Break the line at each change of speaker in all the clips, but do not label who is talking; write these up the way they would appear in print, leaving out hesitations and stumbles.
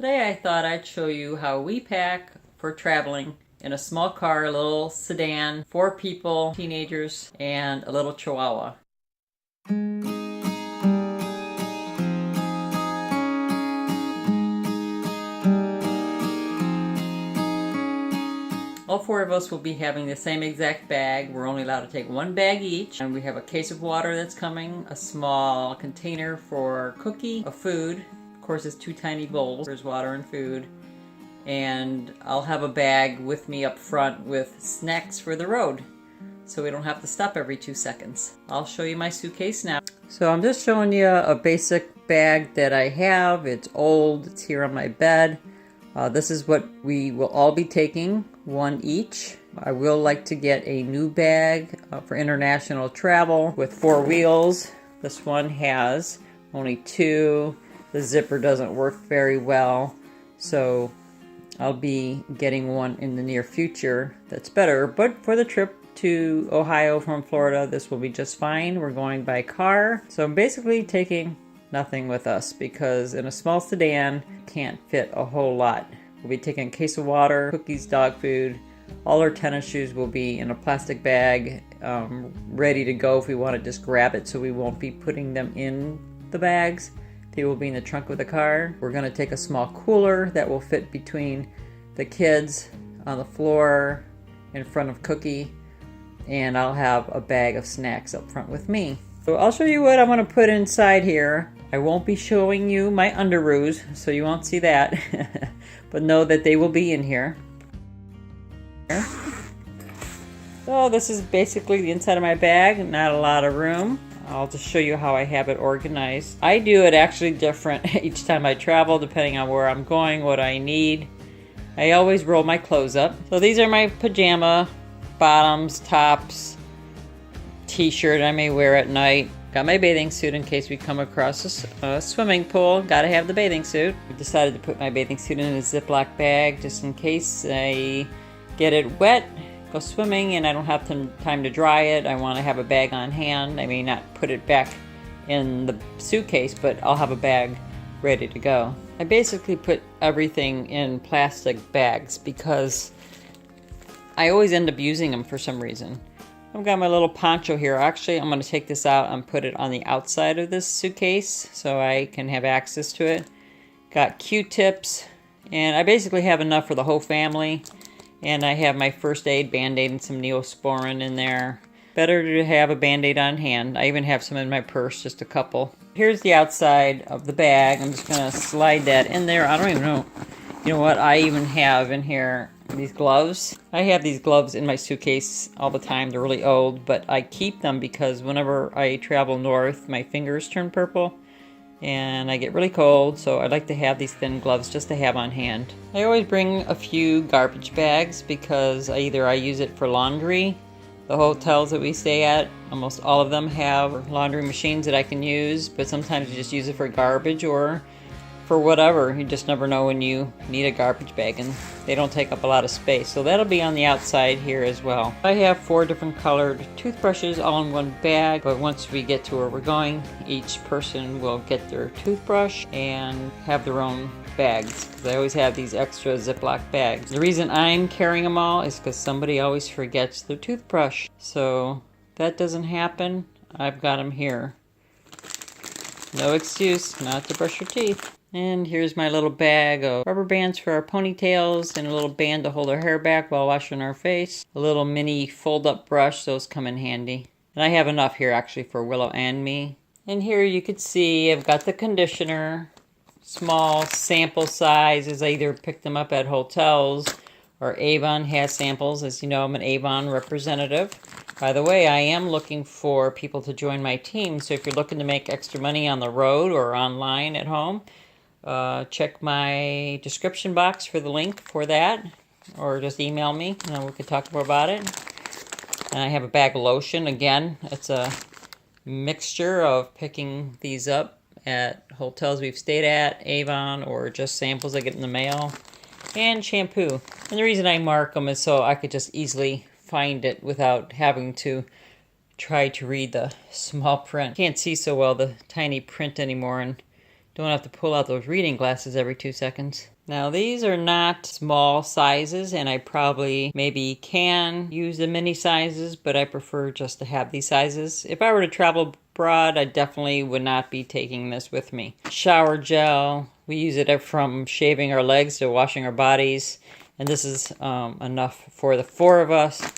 Today I thought I'd show you how we pack for traveling in a small car, a little sedan, 4 people, teenagers, and a little chihuahua. All 4 of us will be having the same exact bag. We're only allowed to take 1 bag each. And we have a case of water that's coming, a small container for cookie, of food. Of course, it's 2 tiny bowls. There's water and food. And I'll have a bag with me up front with snacks for the road, so we don't have to stop every 2 seconds. I'll show you my suitcase now. So I'm just showing you a basic bag that I have. It's old, it's here on my bed. This is what we will all be taking, 1 each. I will like to get a new bag for international travel with 4 wheels. This one has only 2. The zipper doesn't work very well, so I'll be getting one in the near future that's better. But for the trip to Ohio from Florida, this will be just fine. We're going by car. So I'm basically taking nothing with us because in a small sedan, can't fit a whole lot. We'll be taking a case of water, cookies, dog food. All our tennis shoes will be in a plastic bag, ready to go if we want to just grab it, so we won't be putting them in the bags. They will be in the trunk of the car. We're going to take a small cooler that will fit between the kids on the floor in front of Cookie, and I'll have a bag of snacks up front with me. So I'll show you what I'm going to put inside here. I won't be showing you my underoos, so you won't see that, but know that they will be in here. So this is basically the inside of my bag, not a lot of room. I'll just show you how I have it organized. I do it actually different each time I travel, depending on where I'm going, what I need. I always roll my clothes up. So these are my pajama bottoms, tops, t-shirt I may wear at night. Got my bathing suit in case we come across a swimming pool. Gotta have the bathing suit. I decided to put my bathing suit in a Ziploc bag just in case I get it wet, go swimming, and I don't have time to dry it. I want to have a bag on hand. I may not put it back in the suitcase, but I'll have a bag ready to go. I basically put everything in plastic bags because I always end up using them for some reason. I've got my little poncho here. Actually, I'm going to take this out and put it on the outside of this suitcase so I can have access to it. Got Q-tips, and I basically have enough for the whole family. And I have my first aid Band-Aid and some Neosporin in there. Better to have a Band-Aid on hand. I even have some in my purse, just a couple. Here's the outside of the bag. I'm just going to slide that in there. I don't even know. You know what? I even have in here these gloves. I have these gloves in my suitcase all the time. They're really old, but I keep them because whenever I travel north, my fingers turn purple and I get really cold, so I like to have these thin gloves just to have on hand. I always bring a few garbage bags because either I use it for laundry. The hotels that we stay at, almost all of them have laundry machines that I can use, but sometimes you just use it for garbage or for whatever. You just never know when you need a garbage bag, and they don't take up a lot of space. So that'll be on the outside here as well. I have 4 different colored toothbrushes all in 1 bag, but once we get to where we're going, each person will get their toothbrush and have their own bags. I always have these extra Ziploc bags. The reason I'm carrying them all is because somebody always forgets their toothbrush. So that doesn't happen. I've got them here. No excuse not to brush your teeth. And here's my little bag of rubber bands for our ponytails and a little band to hold our hair back while washing our face. A little mini fold-up brush, those come in handy. And I have enough here actually for Willow and me. And here you can see I've got the conditioner. Small sample sizes. I either pick them up at hotels or Avon has samples. As you know, I'm an Avon representative. By the way, I am looking for people to join my team. So if you're looking to make extra money on the road or online at home, check my description box for the link for that, or just email me and we could talk more about it. And I have a bag of lotion. Again, it's a mixture of picking these up at hotels we've stayed at, Avon, or just samples I get in the mail, and shampoo. And the reason I mark them is so I could just easily find it without having to try to read the small print. Can't see so well the tiny print anymore, and Don't have to pull out those reading glasses every 2 seconds. Now these are not small sizes, and I probably maybe can use the mini sizes, but I prefer just to have these sizes. If I were to travel abroad, I definitely would not be taking this with me. Shower gel, we use it from shaving our legs to washing our bodies, and this is enough for the 4 of us.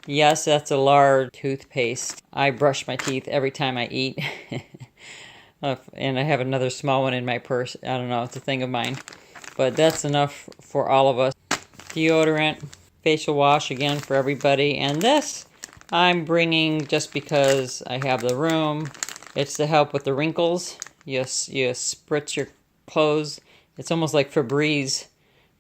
Yes, that's a large toothpaste. I brush my teeth every time I eat. And I have another small one in my purse. I don't know, it's a thing of mine. But that's enough for all of us. Deodorant, facial wash again for everybody. And this I'm bringing just because I have the room. It's to help with the wrinkles. You spritz your clothes. It's almost like Febreze,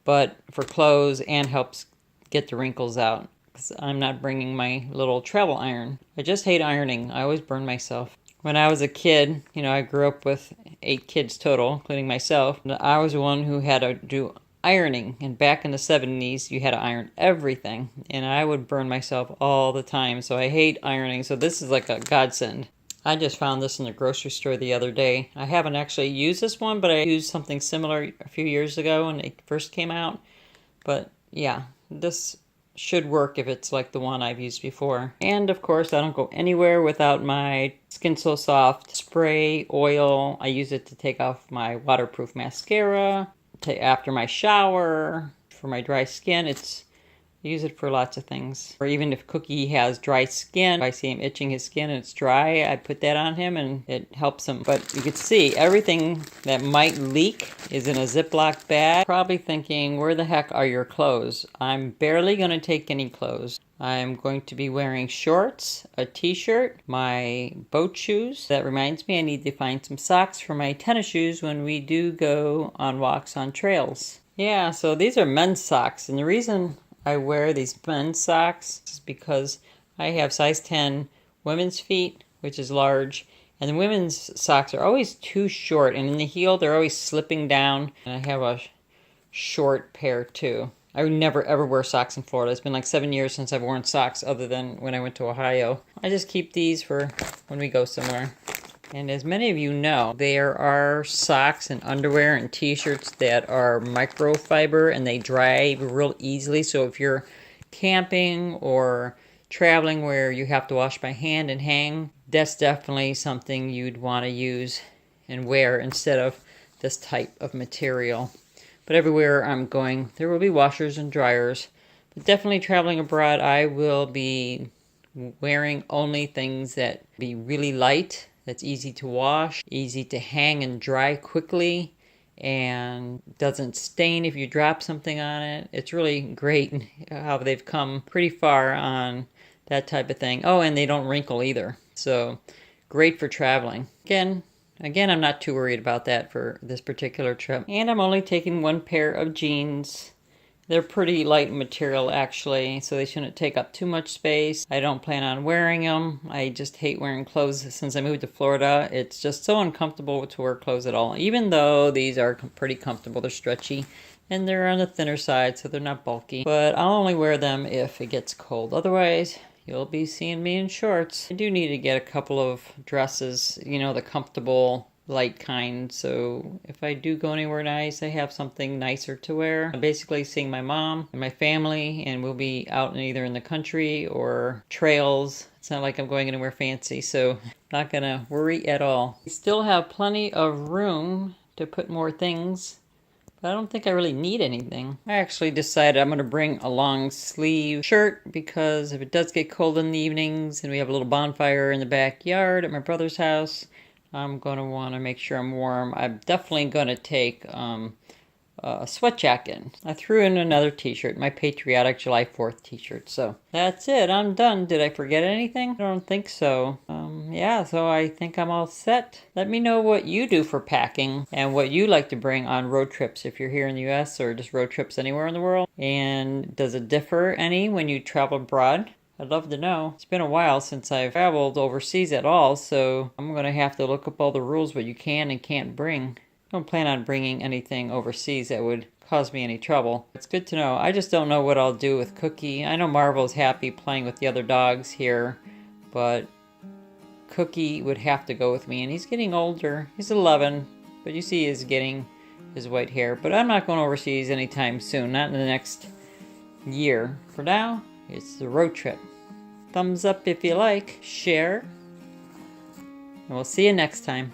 but for clothes, and helps get the wrinkles out. 'Cause I'm not bringing my little travel iron. I just hate ironing. I always burn myself. When I was a kid, I grew up with 8 kids total, including myself. I was the one who had to do ironing. And back in the 70s, you had to iron everything. And I would burn myself all the time. So I hate ironing. So this is like a godsend. I just found this in the grocery store the other day. I haven't actually used this one, but I used something similar a few years ago when it first came out. But yeah, this should work if it's like the one I've used before. And of course, I don't go anywhere without my Skin So Soft spray oil. I use it to take off my waterproof mascara, after my shower, for my dry skin. I use it for lots of things. Or even if Cookie has dry skin, if I see him itching his skin and it's dry, I put that on him and it helps him. But you can see everything that might leak is in a Ziploc bag. Probably thinking, where the heck are your clothes? I'm barely going to take any clothes. I'm going to be wearing shorts, a t-shirt, my boat shoes. That reminds me, I need to find some socks for my tennis shoes when we do go on walks on trails. Yeah, so these are men's socks, and the reason I wear these men's socks is because I have size 10 women's feet, which is large, and the women's socks are always too short, and in the heel they're always slipping down, and I have a short pair too. I would never ever wear socks in Florida. It's been like 7 years since I've worn socks other than when I went to Ohio. I just keep these for when we go somewhere. And as many of you know, there are socks and underwear and t-shirts that are microfiber and they dry real easily. So if you're camping or traveling where you have to wash by hand and hang, that's definitely something you'd want to use and wear instead of this type of material. But everywhere I'm going, there will be washers and dryers. But definitely traveling abroad, I will be wearing only things that be really light, that's easy to wash, easy to hang and dry quickly, and doesn't stain if you drop something on it. It's really great how they've come pretty far on that type of thing. Oh, and they don't wrinkle either. So great for traveling. Again, I'm not too worried about that for this particular trip. And I'm only taking 1 pair of jeans. They're pretty light material actually, so they shouldn't take up too much space. I don't plan on wearing them. I just hate wearing clothes since I moved to Florida. It's just so uncomfortable to wear clothes at all. Even though these are pretty comfortable, they're stretchy. And they're on the thinner side, so they're not bulky. But I'll only wear them if it gets cold. Otherwise, you'll be seeing me in shorts. I do need to get a couple of dresses, the comfortable light kind, so if I do go anywhere nice, I have something nicer to wear. I'm basically seeing my mom and my family, and we'll be out either in the country or trails. It's not like I'm going anywhere fancy, so not gonna worry at all. We still have plenty of room to put more things, but I don't think I really need anything. I actually decided I'm gonna bring a long sleeve shirt because if it does get cold in the evenings and we have a little bonfire in the backyard at my brother's house, I'm going to want to make sure I'm warm. I'm definitely going to take a sweat jacket. I threw in another t-shirt, my patriotic July 4th t-shirt. So that's it. I'm done. Did I forget anything? I don't think so. Yeah, so I think I'm all set. Let me know what you do for packing and what you like to bring on road trips if you're here in the U.S. or just road trips anywhere in the world. And does it differ any when you travel abroad? I'd love to know. It's been a while since I've traveled overseas at all, so I'm going to have to look up all the rules, what you can and can't bring. I don't plan on bringing anything overseas that would cause me any trouble. It's good to know. I just don't know what I'll do with Cookie. I know Marvel's happy playing with the other dogs here, but Cookie would have to go with me, and he's getting older. He's 11, but you see he's getting his white hair. But I'm not going overseas anytime soon, not in the next year. For now, it's the road trip. Thumbs up if you like, share, and we'll see you next time.